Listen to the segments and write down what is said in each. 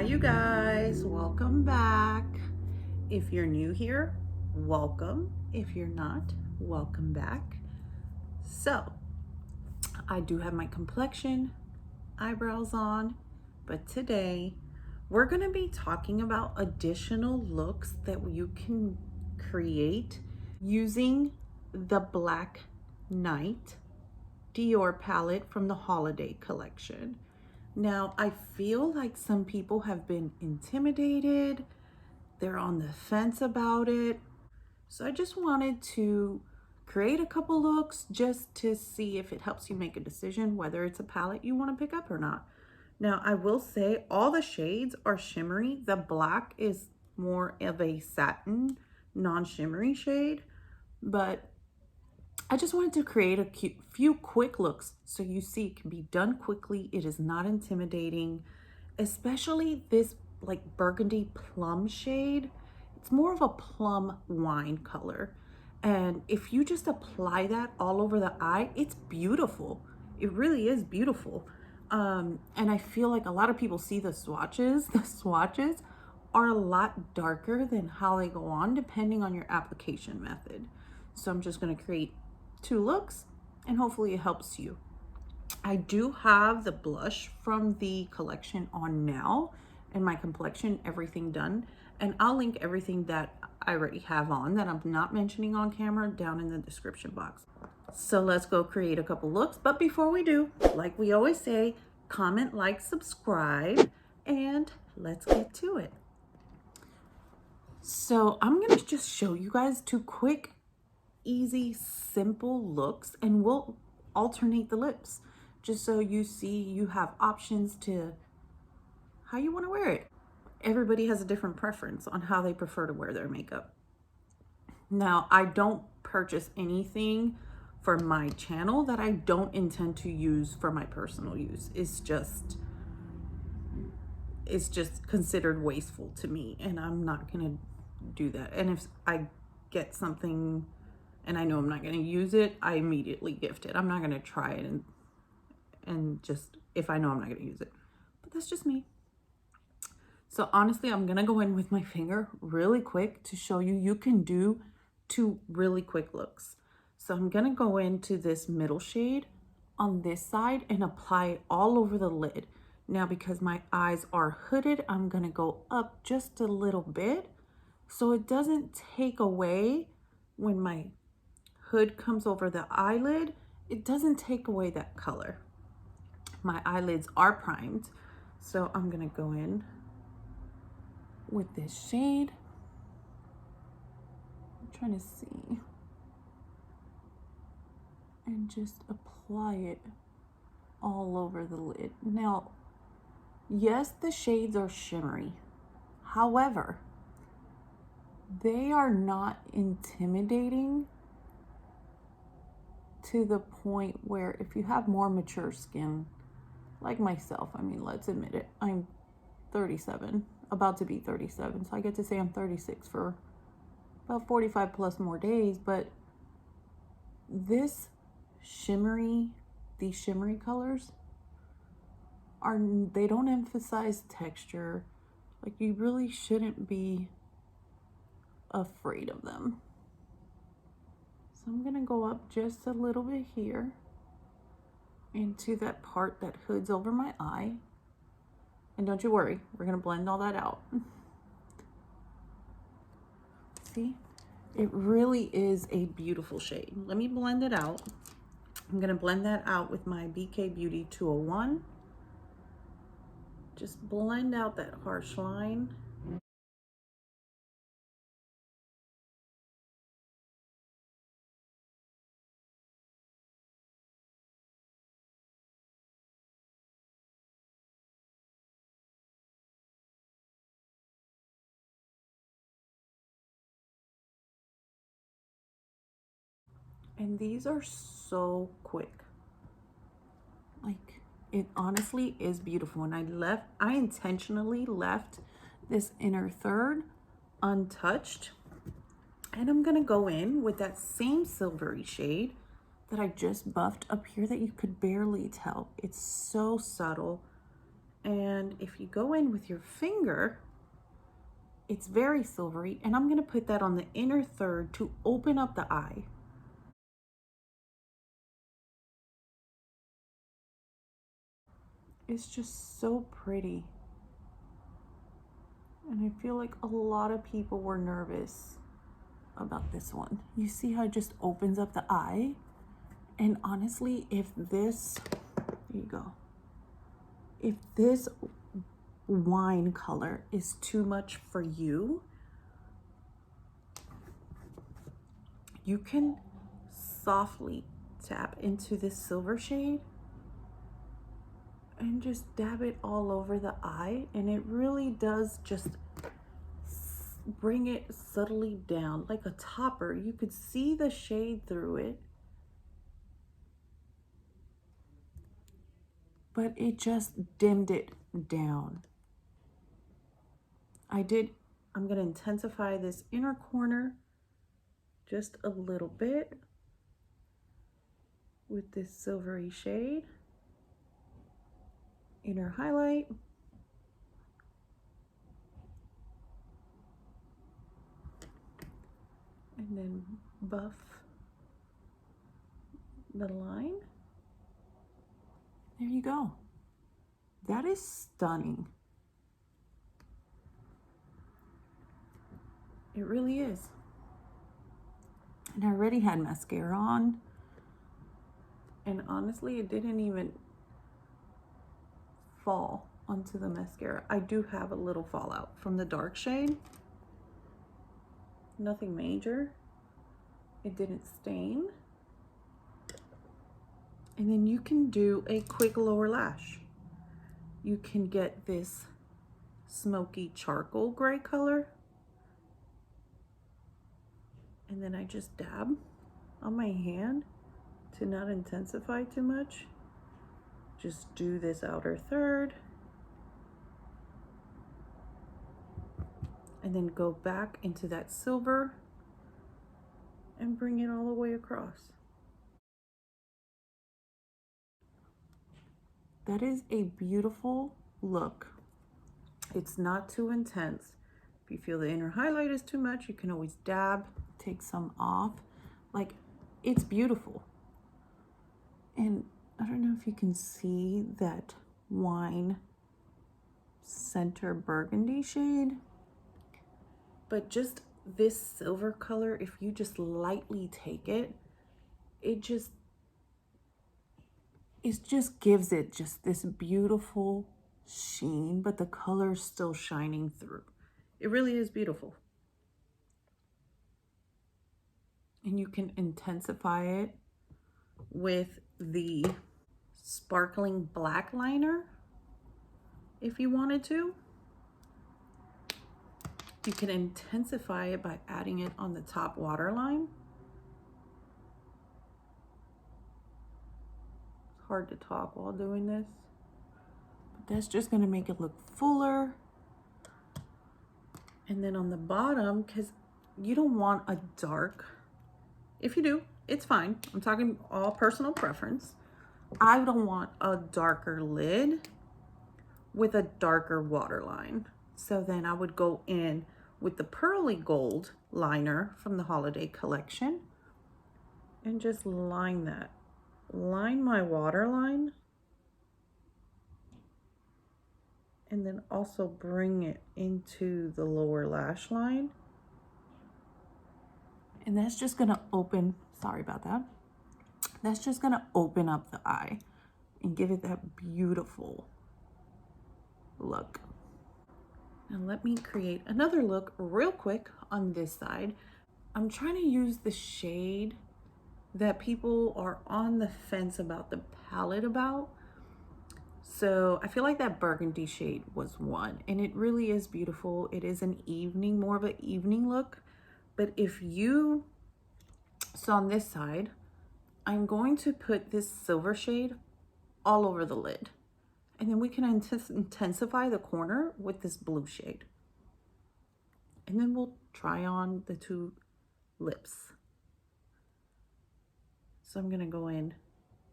you guys, welcome back. If you're new here, welcome. If you're not, welcome back. So I do have my complexion eyebrows on, but today we're going to be talking about additional looks that you can create using the Black Night Dior palette from the holiday collection. Now, I feel like some people have been intimidated. They're on the fence about it. So I just wanted to create a couple looks just to see if it helps you make a decision whether it's a palette you want to pick up or not. Now, I will say all the shades are shimmery. The black is more of a satin, non-shimmery shade, but I just wanted to create a few quick looks so you see it can be done quickly. It is not intimidating, especially this like burgundy plum shade. It's more of a plum wine color. And if you just apply that all over the eye, it's beautiful. It really is beautiful. And I feel like a lot of people see the swatches. The swatches are a lot darker than how they go on depending on your application method. So I'm just going to create two looks and hopefully it helps you. I do have the blush from the collection on now and my complexion, everything done. And I'll link everything that I already have on that I'm not mentioning on camera down in the description box. So let's go create a couple looks. But before we do, like we always say, comment, like, subscribe, and let's get to it. So I'm gonna just show you guys two quick, easy, simple looks, and we'll alternate the lips just so you see you have options to how you want to wear it. Everybody has a different preference on how they prefer to wear their makeup. Now, I don't purchase anything for my channel that I don't intend to use for my personal use. It's just considered wasteful to me, and I'm not gonna do that. And if I get something and I know I'm not going to use it, I immediately gift it. I'm not going to try it and just, if I know I'm not going to use it. But that's just me. So honestly, I'm going to go in with my finger really quick to show you you can do two really quick looks. So I'm going to go into this middle shade on this side and apply it all over the lid. Now, because my eyes are hooded, I'm going to go up just a little bit so it doesn't take away when my hood comes over the eyelid, it doesn't take away that color. My eyelids are primed, so I'm gonna go in with this shade. I'm trying to see. And just apply it all over the lid. Now, yes, the shades are shimmery. However, they are not intimidating to the point where if you have more mature skin, like myself, I mean, let's admit it, I'm 37, about to be 37, so I get to say I'm 36 for about 45 plus more days, but these shimmery colors they don't emphasize texture. Like, you really shouldn't be afraid of them. So I'm gonna go up just a little bit here into that part that hoods over my eye. And don't you worry, we're gonna blend all that out. See, it really is a beautiful shade. Let me blend it out. I'm gonna blend that out with my BK Beauty 201. Just blend out that harsh line. And these are so quick. Like, it honestly is beautiful. And I intentionally left this inner third untouched. And I'm gonna go in with that same silvery shade that I just buffed up here that you could barely tell. It's so subtle And if you go in with your finger, it's very silvery, and I'm going to put that on the inner third to open up the eye. It's just so pretty. And I feel like a lot of people were nervous about this one. You see how it just opens up the eye? And honestly, if this, there you go. If this wine color is too much for you, you can softly tap into this silver shade and just dab it all over the eye, and it really does just bring it subtly down like a topper. You could see the shade through it, but it just dimmed it down. I'm going to intensify this inner corner just a little bit with this silvery shade. Inner highlight. And then buff the line. There you go. That is stunning. It really is. And I already had mascara on. And honestly, it didn't even fall onto the mascara. I do have a little fallout from the dark shade. Nothing major. It didn't stain. And then you can do a quick lower lash. You can get this smoky charcoal gray color. And then I just dab on my hand to not intensify too much. Just do this outer third. And then go back into that silver and bring it all the way across. That is a beautiful look. It's not too intense. If you feel the inner highlight is too much, you can always dab, take some off. Like, it's beautiful. And I don't know if you can see that wine center burgundy shade, but just this silver color, if you just lightly take it, it just gives it just this beautiful sheen, but the color's still shining through. It really is beautiful. And you can intensify it with the sparkling black liner if you wanted to. You can intensify it by adding it on the top waterline. It's hard to talk while doing this, but that's just going to make it look fuller. And then on the bottom, because you don't want a dark, if you do, it's fine. I'm talking all personal preference. I don't want a darker lid with a darker waterline. So then I would go in with the Pearly Gold liner from the holiday collection and just line that. Line my waterline and then also bring it into the lower lash line. And that's just gonna open, sorry about that. That's just gonna open up the eye and give it that beautiful look. Now let me create another look real quick on this side. I'm trying to use the shade that people are on the fence about the palette about. So I feel like that burgundy shade was one, and it really is beautiful. It is an evening, more of an evening look. But if you, so on this side, I'm going to put this silver shade all over the lid. And then we can intensify the corner with this blue shade. And then we'll try on the two lips. So I'm gonna go in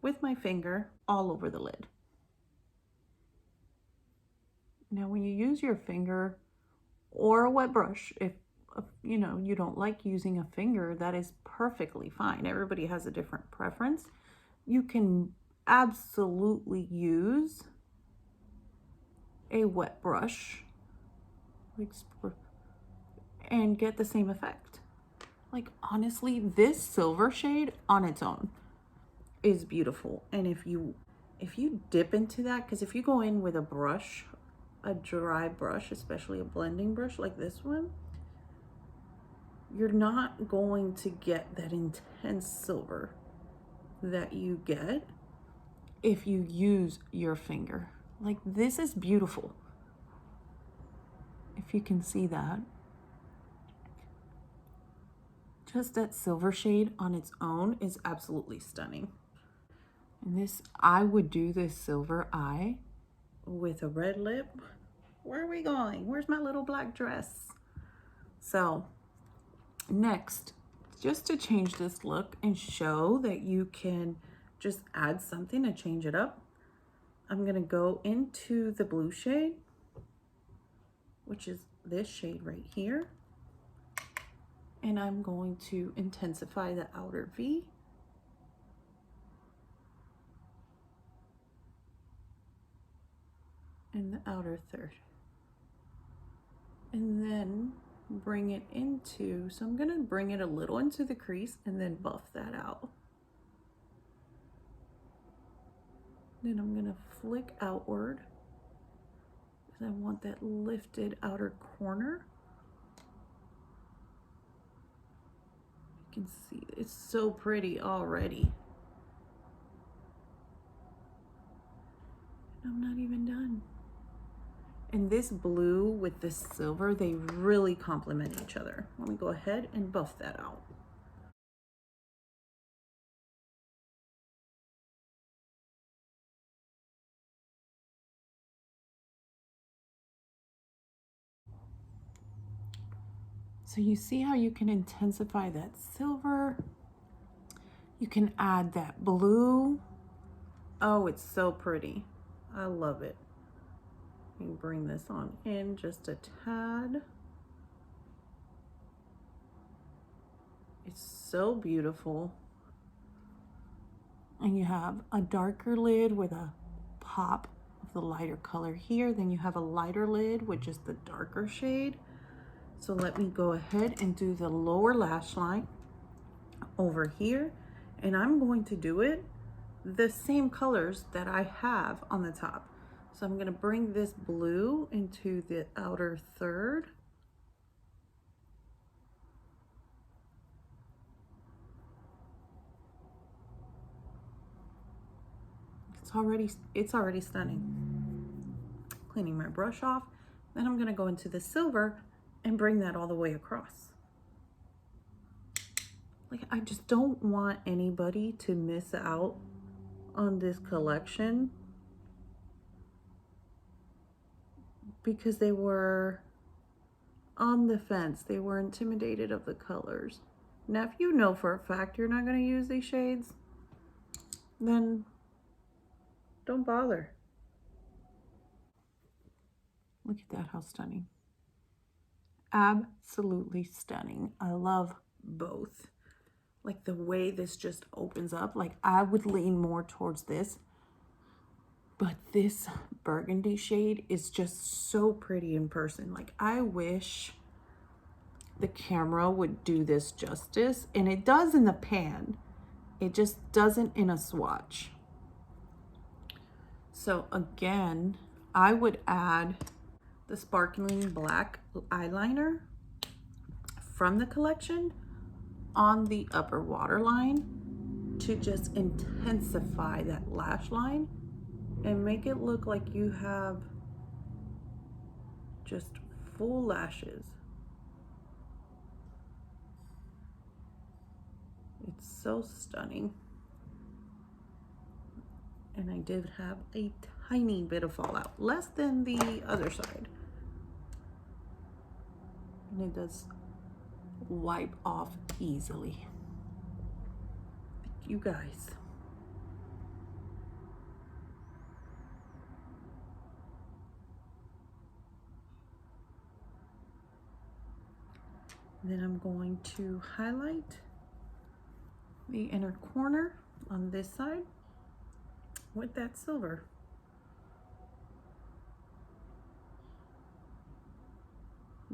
with my finger all over the lid. Now when you use your finger or a wet brush, if you know you don't like using a finger, that is perfectly fine. Everybody has a different preference. You can absolutely use a wet brush and get the same effect. Like honestly, this silver shade on its own is beautiful. And if you dip into that, because if you go in with a brush, a dry brush, especially a blending brush like this one, you're not going to get that intense silver that you get if you use your finger. Like this is beautiful. If you can see that. Just that silver shade on its own is absolutely stunning. And this, I would do this silver eye with a red lip. Where are we going? Where's my little black dress? So next, just to change this look and show that you can just add something to change it up, I'm gonna go into the blue shade, which is this shade right here. And I'm going to intensify the outer V. And the outer third. And then bring it into, so I'm gonna bring it a little into the crease and then buff that out. Then I'm gonna flick outward because I want that lifted outer corner. You can see it's so pretty already. And I'm not even done. And this blue with this silver, they really complement each other. Let me go ahead and buff that out. So you see how you can intensify that silver. You can add that blue. Oh, it's so pretty. I love it. Let me bring this on in just a tad. It's so beautiful. And you have a darker lid with a pop of the lighter color here. Then you have a lighter lid with just the darker shade. So let me go ahead and do the lower lash line over here. And I'm going to do it the same colors that I have on the top. So I'm gonna bring this blue into the outer third. It's already stunning. Cleaning my brush off. Then I'm gonna go into the silver and bring that all the way across. Like, I just don't want anybody to miss out on this collection because they were on the fence. They were intimidated of the colors. Now, if you know for a fact you're not going to use these shades, then don't bother. Look at that, how stunning. Absolutely stunning. I love both. Like the way this just opens up, like I would lean more towards this, but this burgundy shade is just so pretty in person. Like I wish the camera would do this justice, and it does in the pan. It just doesn't in a swatch. So again, I would add the sparkling black eyeliner from the collection on the upper waterline to just intensify that lash line and make it look like you have just full lashes. It's so stunning. And I did have a tiny bit of fallout, less than the other side. And it does wipe off easily. Thank you guys. Then I'm going to highlight the inner corner on this side with that silver.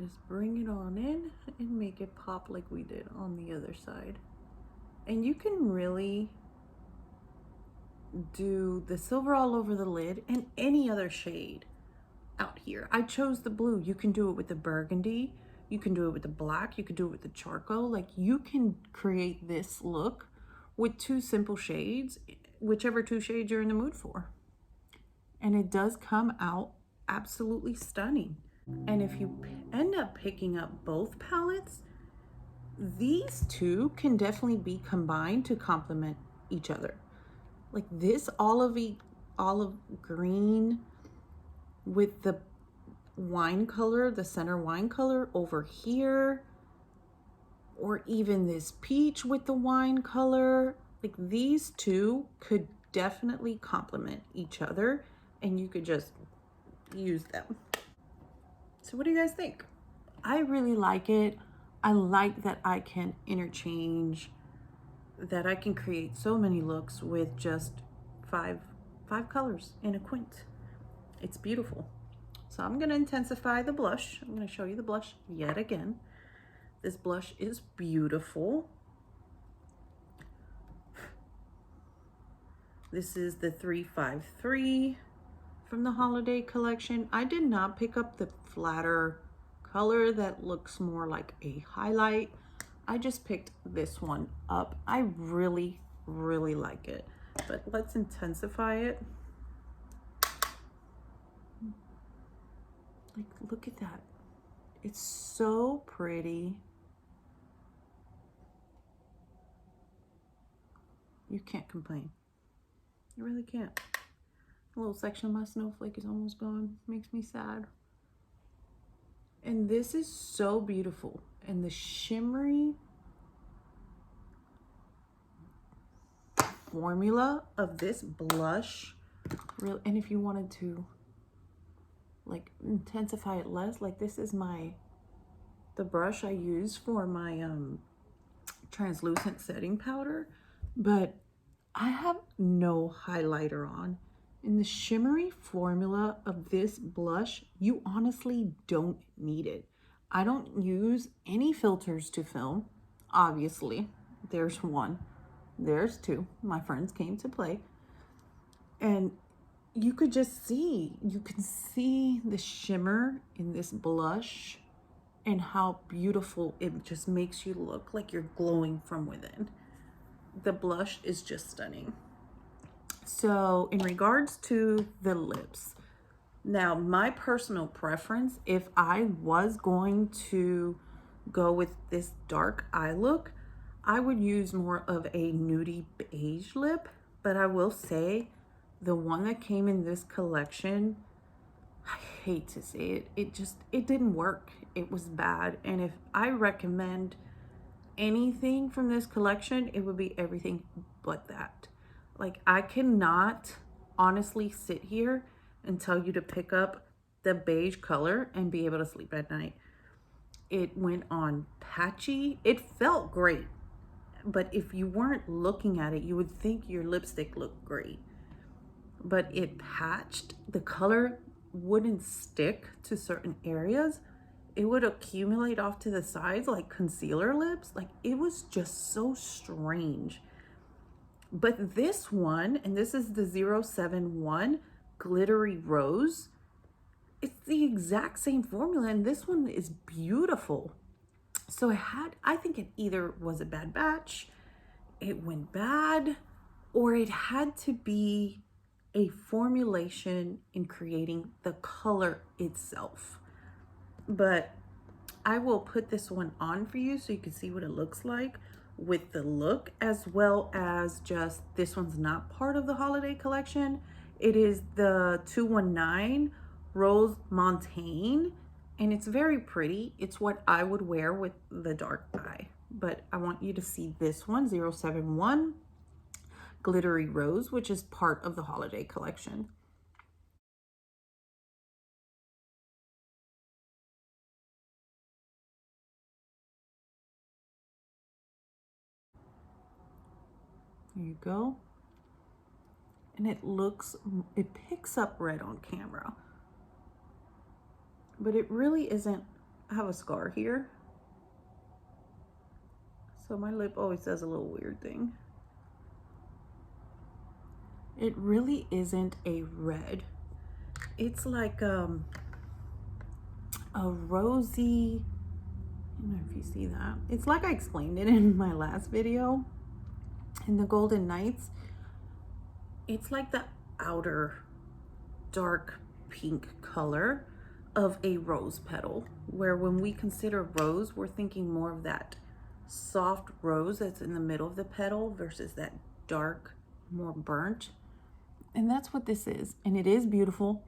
Just bring it on in and make it pop like we did on the other side. And you can really do the silver all over the lid and any other shade out here. I chose the blue. You can do it with the burgundy. You can do it with the black. You can do it with the charcoal. Like, you can create this look with two simple shades, whichever two shades you're in the mood for. And it does come out absolutely stunning. And if you end up picking up both palettes, these two can definitely be combined to complement each other. Like this olive green with the wine color, the center wine color over here, or even this peach with the wine color. Like, these two could definitely complement each other and you could just use them. So what do you guys think? I really like it. I like that I can interchange, that I can create so many looks with just five colors in a quint. It's beautiful. So I'm gonna intensify the blush. I'm gonna show you the blush yet again. This blush is beautiful. This is the 353 from the holiday collection. I did not pick up the flatter color that looks more like a highlight. I just picked this one up. I really, really like it. But let's intensify it. Like, look at that. It's so pretty. You can't complain. You really can't. A little section of my snowflake is almost gone. Makes me sad. And this is so beautiful. And the shimmery formula of this blush, real. And if you wanted to like intensify it less, like, this is the brush I use for my translucent setting powder, but I have no highlighter on. In the shimmery formula of this blush, you honestly don't need it. I don't use any filters to film. Obviously, there's one, there's two. My friends came to play. And you could just see, you can see the shimmer in this blush and how beautiful it just makes you look like you're glowing from within. The blush is just stunning. So in regards to the lips, now my personal preference, if I was going to go with this dark eye look, I would use more of a nudie beige lip. But I will say, the one that came in this collection, I hate to say it, it didn't work. It was bad. And if I recommend anything from this collection, it would be everything but that. Like, I cannot honestly sit here and tell you to pick up the beige color and be able to sleep at night. It went on patchy. It felt great, but if you weren't looking at it, you would think your lipstick looked great. But it patched. The color wouldn't stick to certain areas. It would accumulate off to the sides like concealer lips. Like, it was just so strange. But this one, and this is the 071 Glittery Rose, it's the exact same formula, and this one is beautiful. So I think it either was a bad batch, it went bad, or it had to be a formulation in creating the color itself. But I will put this one on for you so you can see what it looks like with the look, as well as just, this one's not part of the holiday collection. It is the 219 Rose Montaigne, and it's very pretty. It's what I would wear with the dark eye. But I want you to see this one, 071 Glittery Rose, which is part of the holiday collection. There you go. And it picks up red on camera, but it really isn't. I have a scar here, so my lip always does a little weird thing. It really isn't a red. It's like a rosy, I don't know if you see that. It's like I explained it in my last video in the Golden Nights. It's like the outer dark pink color of a rose petal, where when we consider rose, we're thinking more of that soft rose that's in the middle of the petal versus that dark, more burnt. And that's what this is. And it is beautiful.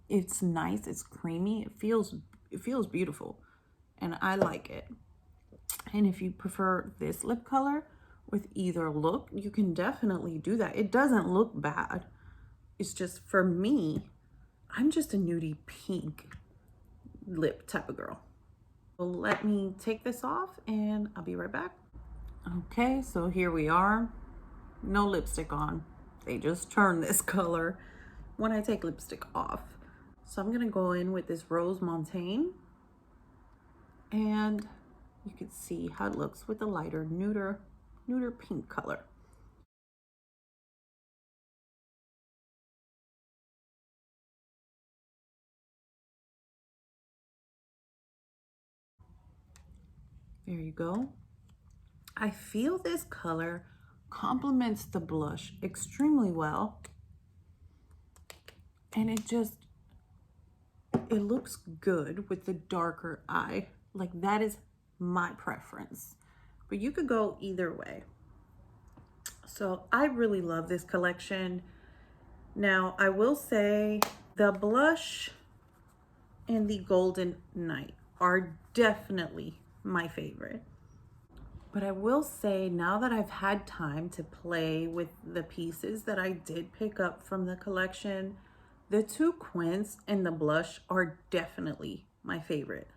It's nice, it's creamy, it feels beautiful, and I like it. And if you prefer this lip color with either look, you can definitely do that. It doesn't look bad. It's just, for me, I'm just a nudie pink lip type of girl. So let me take this off and I'll be right back. Okay, so here we are. No lipstick on. They just turn this color when I take lipstick off. So I'm gonna go in with this Rose Montaigne, and you can see how it looks with the lighter, nuder pink color. There you go. I feel this color complements the blush extremely well, and it looks good with the darker eye. Like, that is my preference, but you could go either way. So I really love this collection. Now I will say the blush and the Golden Night are definitely my favorite. But I will say, now that I've had time to play with the pieces that I did pick up from the collection, the two Quints and the blush are definitely my favorite.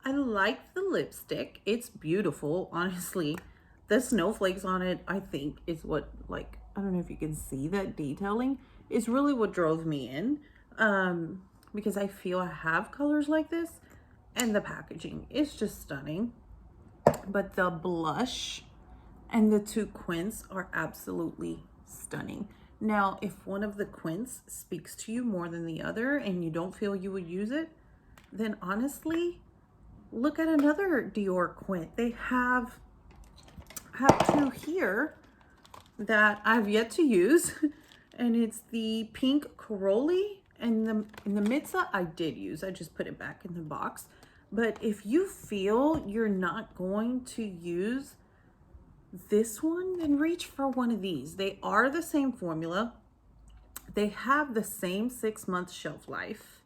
I like the lipstick. It's beautiful, honestly. The snowflakes on it, I think, is what, like, I don't know if you can see that detailing. It's really what drove me in, because I feel I have colors like this, and the packaging is just stunning. But the blush and the two Quints are absolutely stunning. Now, if one of the Quints speaks to you more than the other and you don't feel you would use it, then honestly, look at another Dior Quint. They have two here that I've yet to use, and it's the pink Pearly, and in the Mitza I did use. I just put it back in the box. But if you feel you're not going to use this one, then reach for one of these. They are the same formula. They have the same 6-month shelf life.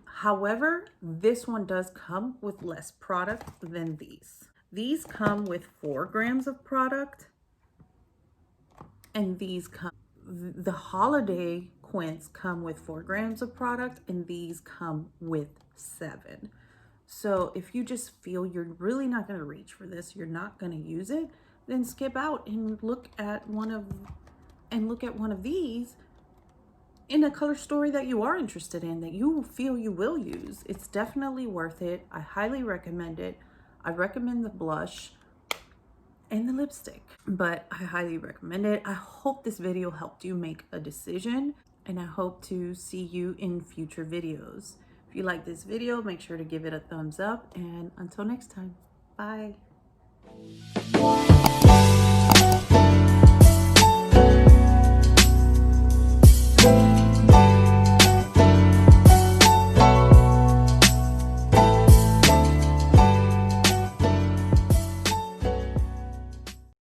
However, this one does come with less product than these. These come with 4 grams of product, and these come, the holiday Quints come with 4 grams of product, and these come with 7. So if you just feel you're really not going to reach for this, you're not going to use it, then skip out and look at one of these in a color story that you are interested in, that you feel you will use. It's definitely worth it. I highly recommend it. I recommend the blush and the lipstick, but I highly recommend it. I hope this video helped you make a decision, and I hope to see you in future videos. If you like this video, make sure to give it a thumbs up, and until next time, bye.